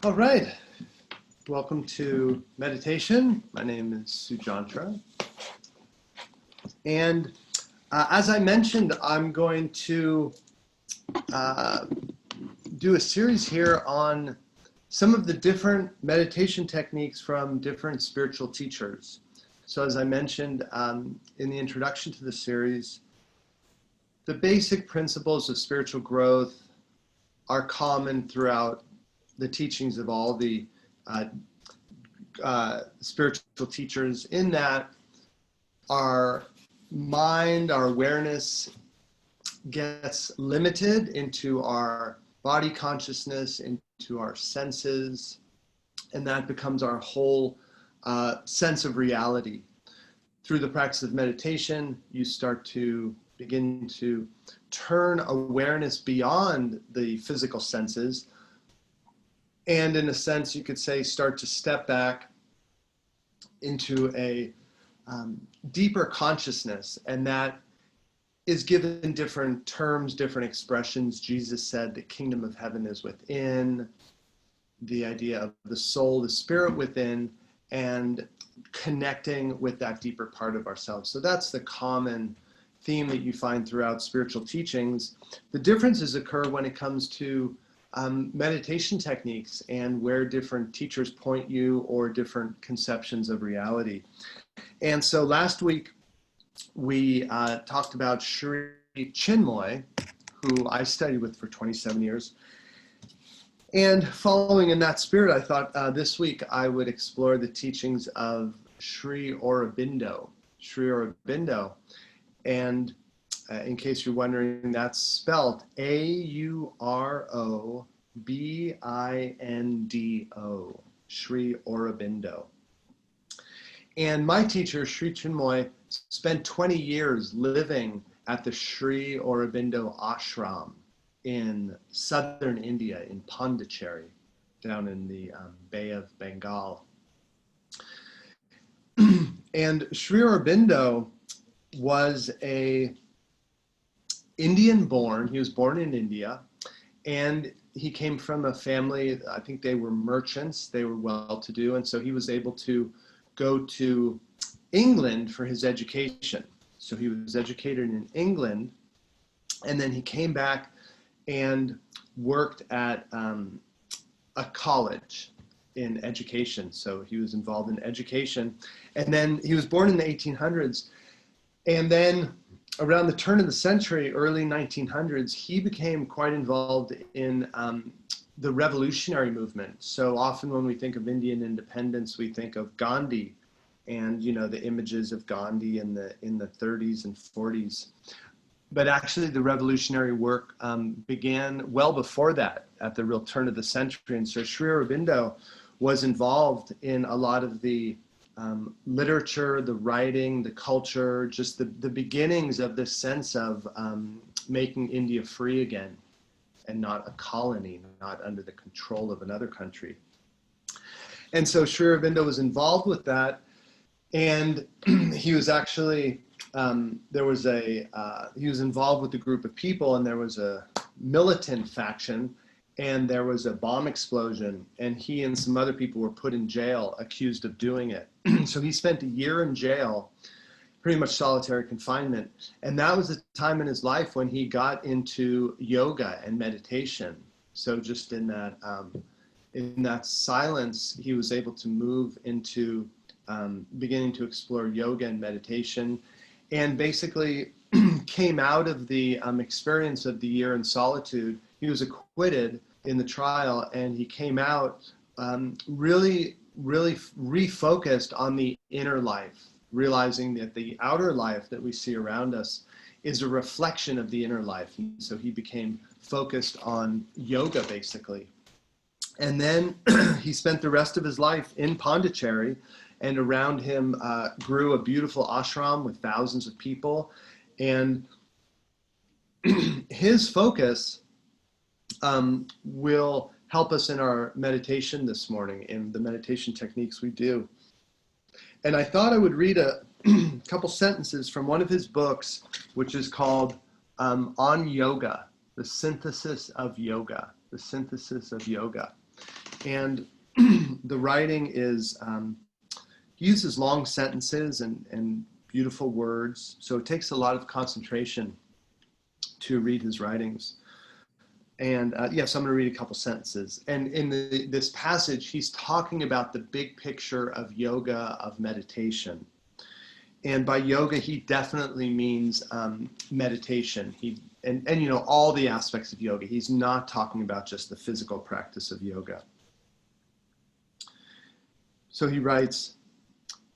All right, welcome to meditation. My name is Sujantra. And as I mentioned, I'm going to do a series here on some of the different meditation techniques from different spiritual teachers. So as I mentioned in the introduction to the series, the basic principles of spiritual growth are common throughout the teachings of all the spiritual teachers, in that our mind, our awareness gets limited into our body consciousness, into our senses, and that becomes our whole sense of reality. Through the practice of meditation, you start to begin to turn awareness beyond the physical senses, and in a sense, you could say, start to step back into a deeper consciousness. And that is given different terms, different expressions. Jesus said the kingdom of heaven is within, the idea of the soul, the spirit within, and connecting with that deeper part of ourselves. So that's the common theme that you find throughout spiritual teachings. The differences occur when it comes to meditation techniques and where different teachers point you, or different conceptions of reality. And so last week we talked about Sri Chinmoy, who I studied with for 27 years. And following in that spirit, I thought this week I would explore the teachings of Sri Aurobindo. Sri Aurobindo. And in case you're wondering, that's spelled Aurobindo, Sri Aurobindo. And my teacher, Sri Chinmoy, spent 20 years living at the Sri Aurobindo ashram in southern India, in Pondicherry, down in the Bay of Bengal. And Sri Aurobindo was a Indian born. He was born in India, and he came from a family, I think they were merchants, they were well-to-do, and so he was able to go to England for his education. So he was educated in England, and then he came back and worked at a college in education. So he was involved in education, and then he was born in the 1800s, and then around the turn of the century, early 1900s, he became quite involved in the revolutionary movement. So often when we think of Indian independence, we think of Gandhi, and the images of Gandhi in the 30s and 40s. But actually, the revolutionary work began well before that, at the real turn of the century. And so Sri Aurobindo was involved in a lot of the literature, the writing, the culture, just the beginnings of this sense of making India free again, and not a colony, not under the control of another country. And so Sri Aurobindo was involved with that, and he was actually, he was involved with a group of people, and there was a militant faction, and there was a bomb explosion, and he and some other people were put in jail, accused of doing it. So he spent a year in jail, pretty much solitary confinement. And that was a time in his life when he got into yoga and meditation. So just in that silence, he was able to move into beginning to explore yoga and meditation, and basically came out of the experience of the year in solitude. He was acquitted in the trial, and he came out really refocused on the inner life, realizing that the outer life that we see around us is a reflection of the inner life. And so he became focused on yoga, basically. And then he spent the rest of his life in Pondicherry, and around him grew a beautiful ashram with thousands of people. And his focus will help us in our meditation this morning, in the meditation techniques we do. And I thought I would read a couple sentences from one of his books, which is called On Yoga, The Synthesis of Yoga. The Synthesis of Yoga. And the writing is, he uses long sentences and beautiful words. So it takes a lot of concentration to read his writings. And yes, I'm going to read a couple sentences. And in this passage, he's talking about the big picture of yoga, of meditation. And by yoga, he definitely means meditation. And you know, all the aspects of yoga. He's not talking about just the physical practice of yoga. So he writes,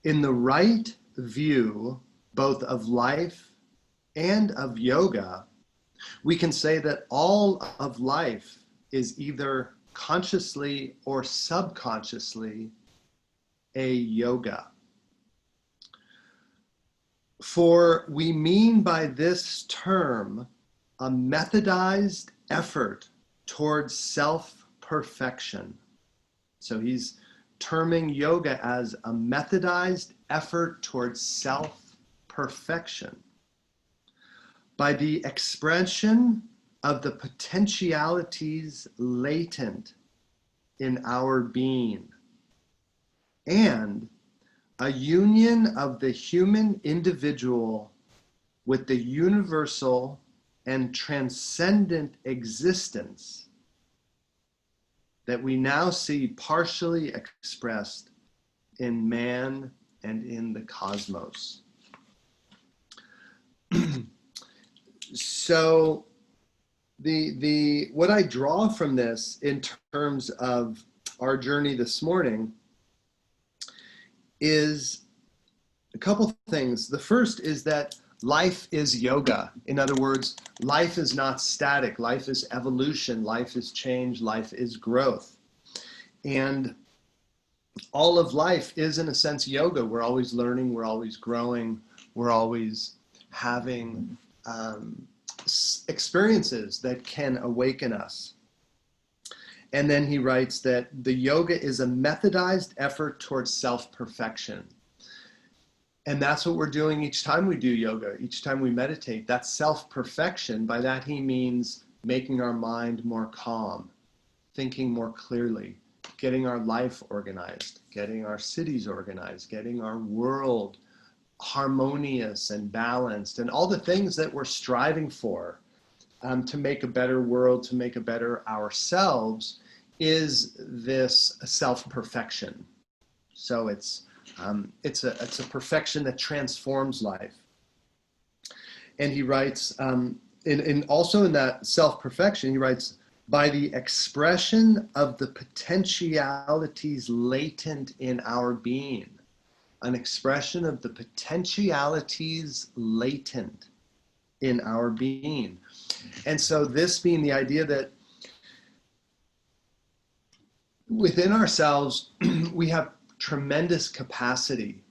in the right view, both of life and of yoga, we can say that all of life is either consciously or subconsciously a yoga. For we mean by this term a methodized effort towards self-perfection. So he's terming yoga as a methodized effort towards self-perfection by the expression of the potentialities latent in our being, and a union of the human individual with the universal and transcendent existence that we now see partially expressed in man and in the cosmos. So what I draw from this in terms of our journey this morning is a couple things. The first is that life is yoga. In other words, life is not static. Life is evolution. Life is change. Life is growth. And all of life is, in a sense, yoga. We're always learning. We're always growing. We're always having experiences that can awaken us. And then he writes that the yoga is a methodized effort towards self-perfection. And that's what we're doing each time we do yoga, each time we meditate. That's self-perfection. By that he means making our mind more calm, thinking more clearly, getting our life organized, getting our cities organized, getting our world harmonious and balanced, and all the things that we're striving for to make a better world, to make a better ourselves, is this self-perfection. So it's a perfection that transforms life. And he writes, also in that self-perfection, he writes, by the expression of the potentialities latent in our being. An expression of the potentialities latent in our being. And so this being the idea that within ourselves, we have tremendous capacity.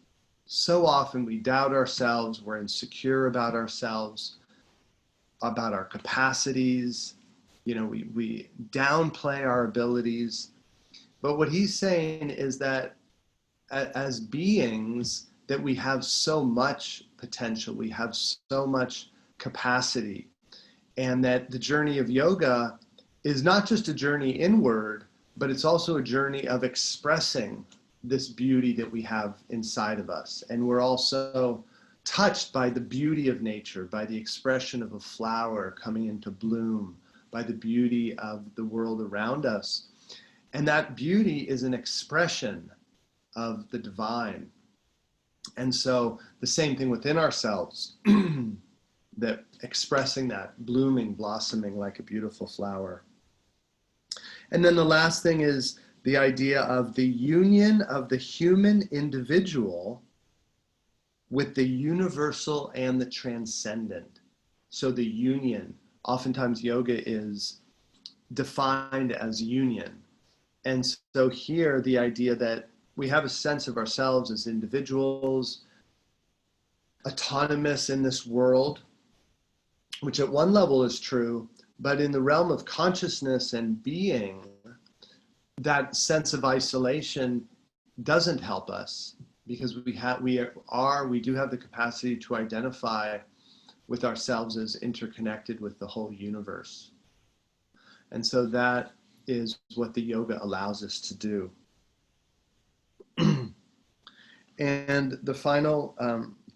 So often we doubt ourselves, we're insecure about ourselves, about our capacities, you know, we downplay our abilities. But what he's saying is that as beings, that we have so much potential, we have so much capacity, and that the journey of yoga is not just a journey inward, but it's also a journey of expressing this beauty that we have inside of us. And we're also touched by the beauty of nature, by the expression of a flower coming into bloom, by the beauty of the world around us. And that beauty is an expression of the divine. And so the same thing within ourselves, that expressing that, blooming, blossoming like a beautiful flower. And then the last thing is the idea of the union of the human individual with the universal and the transcendent. So the union, oftentimes yoga is defined as union. And so here the idea that we have a sense of ourselves as individuals, autonomous in this world, which at one level is true, but in the realm of consciousness and being, that sense of isolation doesn't help us, because we do have the capacity to identify with ourselves as interconnected with the whole universe. And so that is what the yoga allows us to do. And the final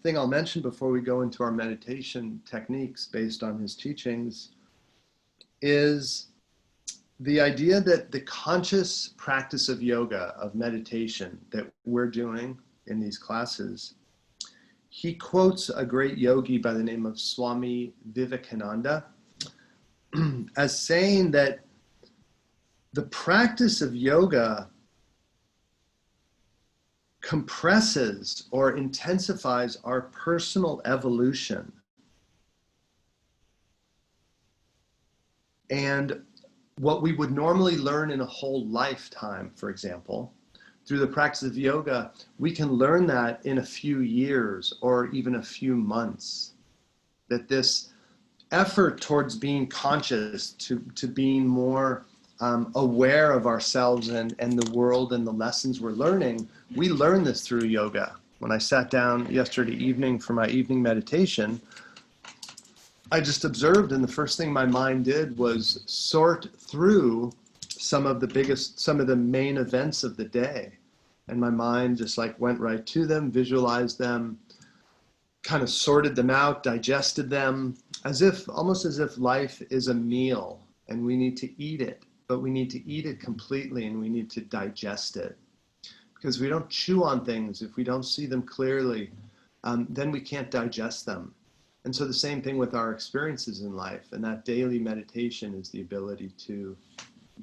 thing I'll mention before we go into our meditation techniques based on his teachings is the idea that the conscious practice of yoga, of meditation that we're doing in these classes, he quotes a great yogi by the name of Swami Vivekananda as saying that the practice of yoga compresses or intensifies our personal evolution. And what we would normally learn in a whole lifetime, for example, through the practice of yoga, we can learn that in a few years or even a few months. That this effort towards being conscious, to being more aware of ourselves and the world and the lessons we're learning, we learn this through yoga. When I sat down yesterday evening for my evening meditation, I just observed, and the first thing my mind did was sort through some of the main events of the day. And my mind just like went right to them, visualized them, kind of sorted them out, digested them, almost as if life is a meal and we need to eat it, but we need to eat it completely and we need to digest it. Because we don't chew on things, if we don't see them clearly, then we can't digest them. And so the same thing with our experiences in life, and that daily meditation is the ability to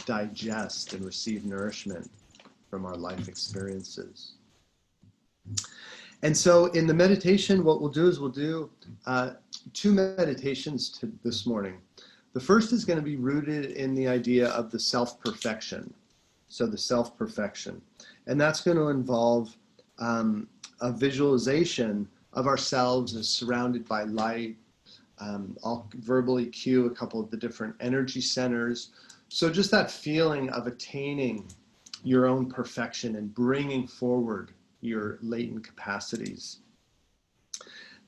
digest and receive nourishment from our life experiences. And so in the meditation, what we'll do is we'll do two meditations this morning. The first is going to be rooted in the idea of the self-perfection. So the self-perfection. And that's going to involve a visualization of ourselves as surrounded by light. I'll verbally cue a couple of the different energy centers. So just that feeling of attaining your own perfection and bringing forward your latent capacities.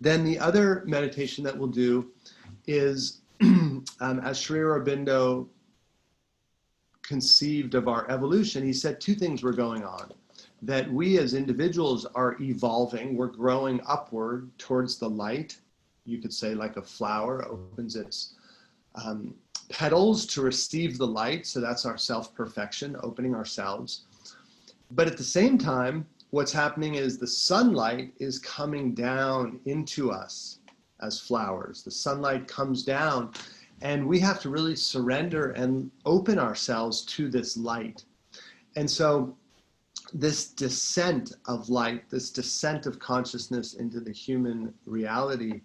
Then the other meditation that we'll do is, as Sri Aurobindo conceived of our evolution, he said two things were going on. That we as individuals are evolving, we're growing upward towards the light. You could say like a flower opens its petals to receive the light. So that's our self-perfection, opening ourselves. But at the same time, what's happening is the sunlight is coming down into us as flowers. The sunlight comes down and we have to really surrender and open ourselves to this light. And so this descent of light, this descent of consciousness into the human reality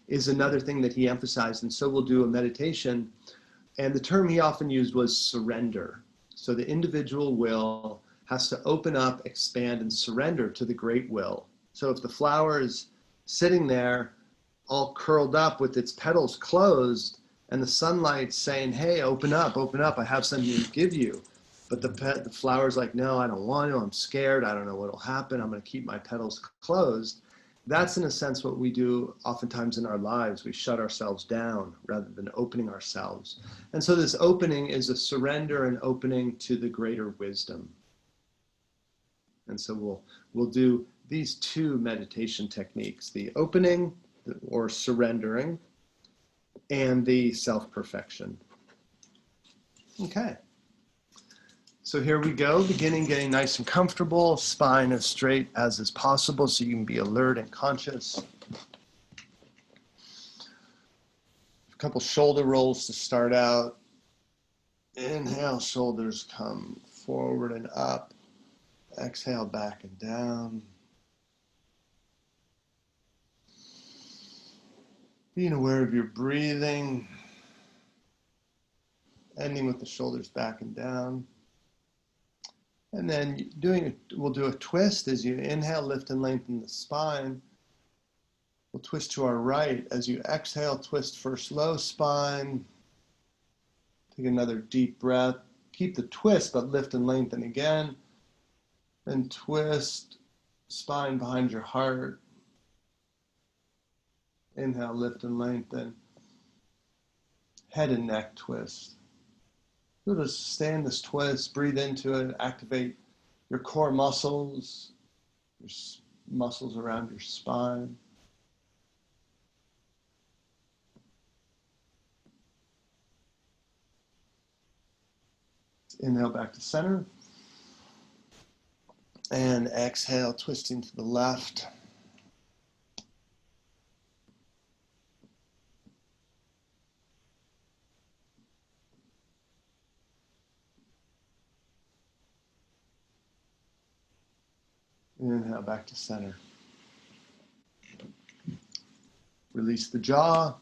is another thing that he emphasized. And so we'll do a meditation. And the term he often used was surrender. So the individual will has to open up, expand, and surrender to the great will. So if the flower is sitting there all curled up with its petals closed and the sunlight's saying, hey, open up, I have something to give you. But the flower's like, no, I don't want to, I'm scared, I don't know what'll happen, I'm going to keep my petals closed. That's in a sense what we do oftentimes in our lives. We shut ourselves down rather than opening ourselves. And so this opening is a surrender and opening to the greater wisdom. And so we'll do these two meditation techniques, the opening or surrendering and the self-perfection. Okay. So here we go, beginning getting nice and comfortable, spine as straight as is possible so you can be alert and conscious. A couple shoulder rolls to start out. Inhale, shoulders come forward and up. Exhale, back and down. Being aware of your breathing, ending with the shoulders back and down. And then we'll do a twist as you inhale, lift and lengthen the spine. We'll twist to our right. As you exhale, twist first low spine. Take another deep breath. Keep the twist, but lift and lengthen again. Then twist, spine behind your heart. Inhale, lift and lengthen. Head and neck twist. So just stay in this twist, breathe into it, activate your core muscles, your muscles around your spine. Inhale back to center. And exhale, twisting to the left. Inhale back to center. Release the jaw.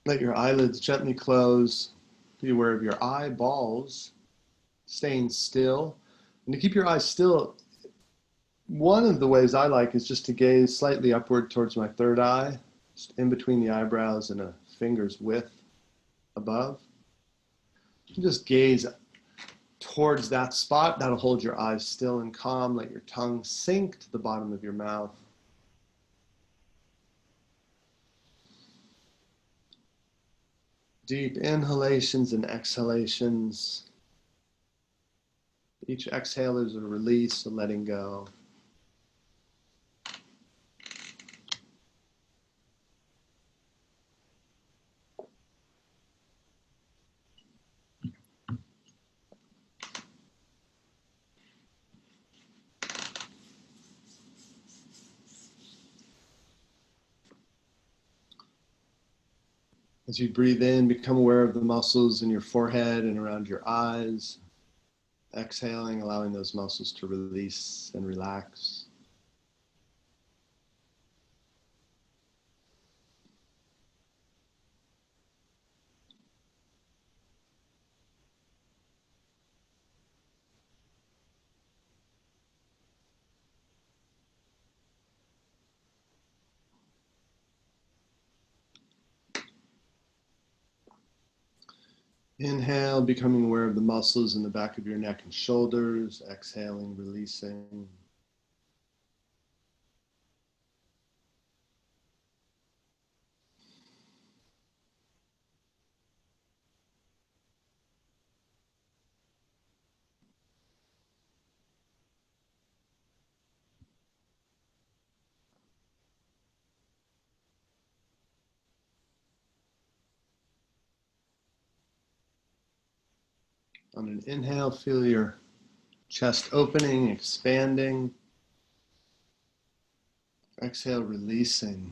Let your eyelids gently close. Be aware of your eyeballs staying still. And to keep your eyes still, one of the ways I like is just to gaze slightly upward towards my third eye, just in between the eyebrows and a finger's width above. You just gaze towards that spot. That'll hold your eyes still and calm. Let your tongue sink to the bottom of your mouth. Deep inhalations and exhalations. Each exhale is a release, a letting go. As you breathe in, become aware of the muscles in your forehead and around your eyes. Exhaling, allowing those muscles to release and relax. Inhale, becoming aware of the muscles in the back of your neck and shoulders. Exhaling, releasing. On an inhale, feel your chest opening, expanding. Exhale, releasing.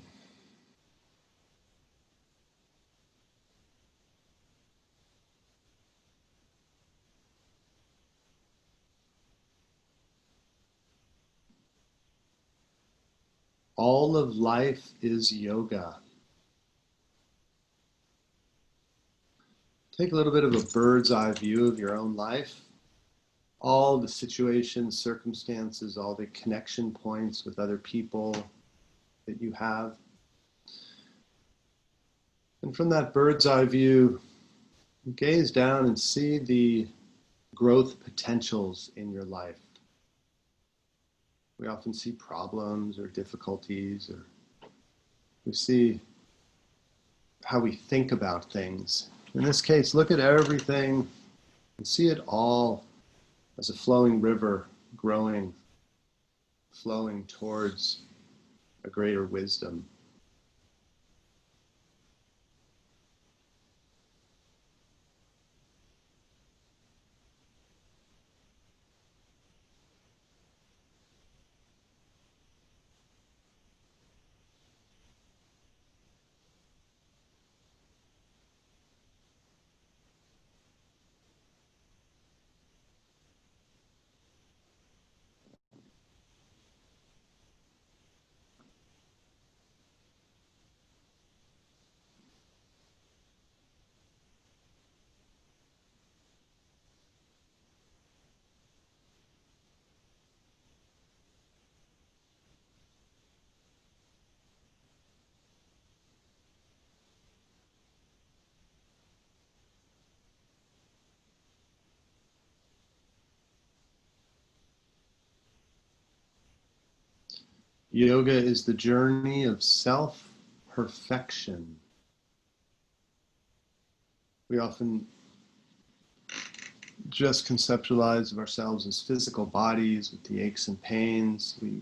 All of life is yoga. Take a little bit of a bird's eye view of your own life. All the situations, circumstances, all the connection points with other people that you have. And from that bird's eye view, gaze down and see the growth potentials in your life. We often see problems or difficulties, or we see how we think about things. In this case, look at everything and see it all as a flowing river, growing, flowing towards a greater wisdom. Yoga is the journey of self-perfection. We often just conceptualize of ourselves as physical bodies with the aches and pains. We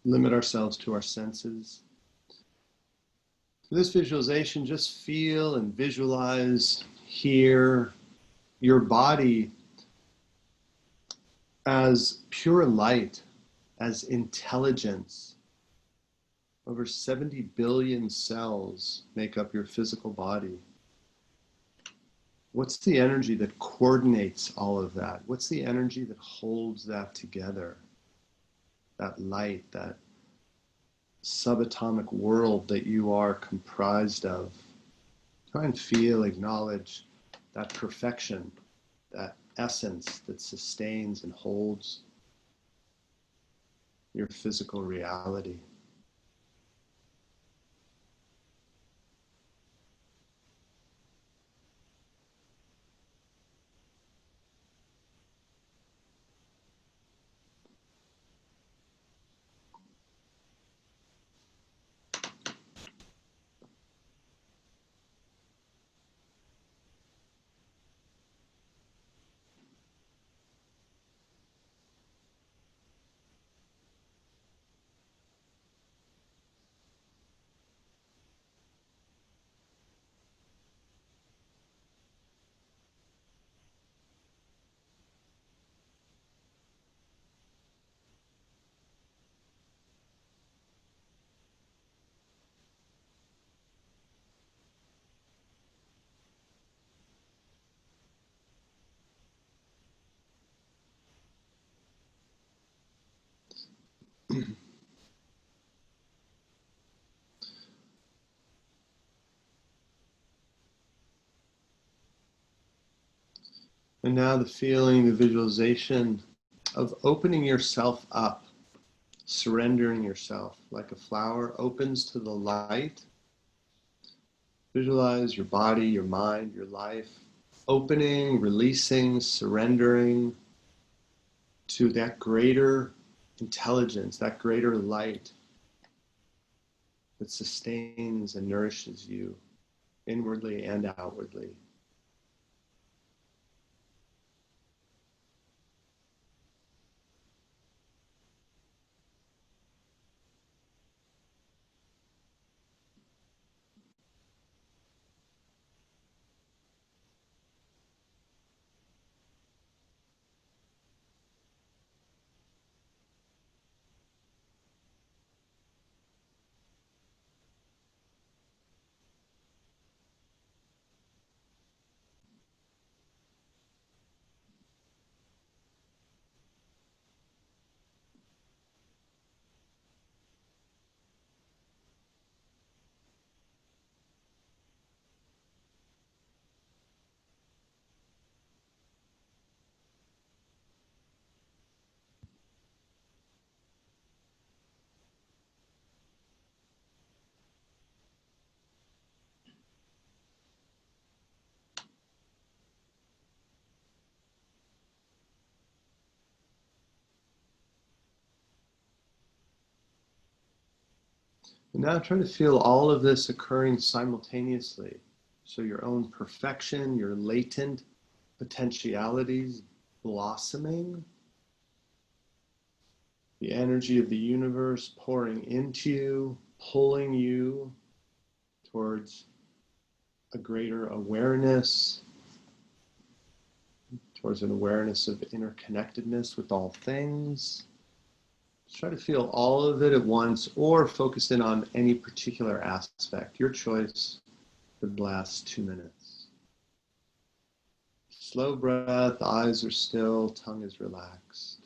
limit ourselves to our senses. For this visualization, just feel and visualize here your body as pure light, as intelligence. Over 70 billion cells make up your physical body. What's the energy that coordinates all of that? What's the energy that holds that together? That light, that subatomic world that you are comprised of. Try and feel, acknowledge that perfection, that essence that sustains and holds your physical reality. And now the feeling, the visualization of opening yourself up, surrendering yourself like a flower opens to the light. Visualize your body, your mind, your life, opening, releasing, surrendering to that greater intelligence, that greater light that sustains and nourishes you inwardly and outwardly. And now try to feel all of this occurring simultaneously. So your own perfection, your latent potentialities blossoming, the energy of the universe pouring into you, pulling you towards a greater awareness, towards an awareness of interconnectedness with all things. Try to feel all of it at once or focus in on any particular aspect. Your choice for the last 2 minutes. Slow breath, eyes are still, tongue is relaxed.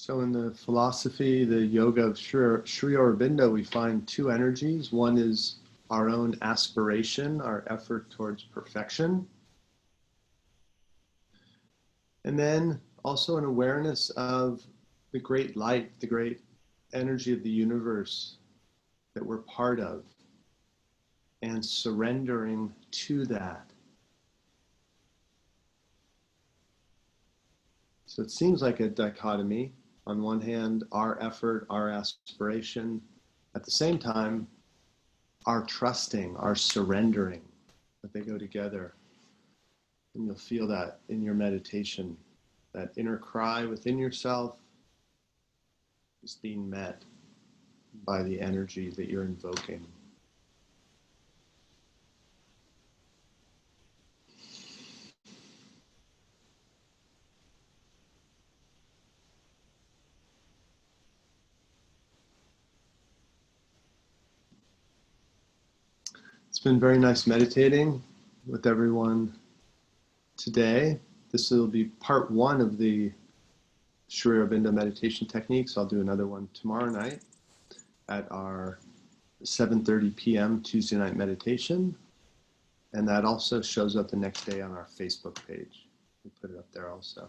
So in the philosophy, the yoga of Sri Aurobindo, we find two energies. One is our own aspiration, our effort towards perfection. And then also an awareness of the great light, the great energy of the universe that we're part of, and surrendering to that. So it seems like a dichotomy. On one hand, our effort, our aspiration. At the same time, our trusting, our surrendering, that they go together. And you'll feel that in your meditation. That inner cry within yourself is being met by the energy that you're invoking. It's been very nice meditating with everyone today. This will be part one of the Sri Aurobindo meditation techniques. I'll do another one tomorrow night at our 7:30 p.m. Tuesday night meditation. And that also shows up the next day on our Facebook page. We put it up there also.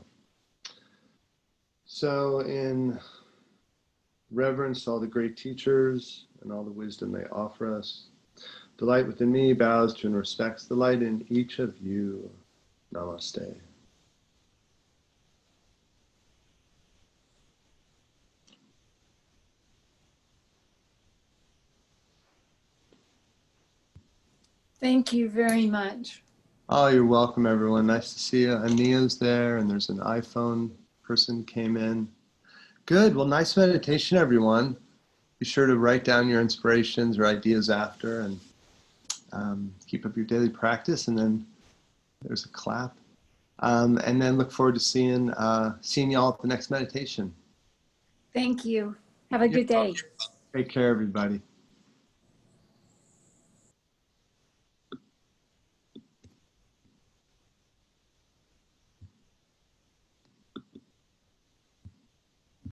So in reverence to all the great teachers and all the wisdom they offer us, the light within me bows to and respects the light in each of you. Namaste. Thank you very much. Oh, you're welcome, everyone. Nice to see you. Ania's there, and there's an iPhone person came in. Good. Well, nice meditation, everyone. Be sure to write down your inspirations or ideas after, and keep up your daily practice. And then there's a clap. And then look forward to seeing y'all at the next meditation. Thank you. Have a good day. Take care, everybody.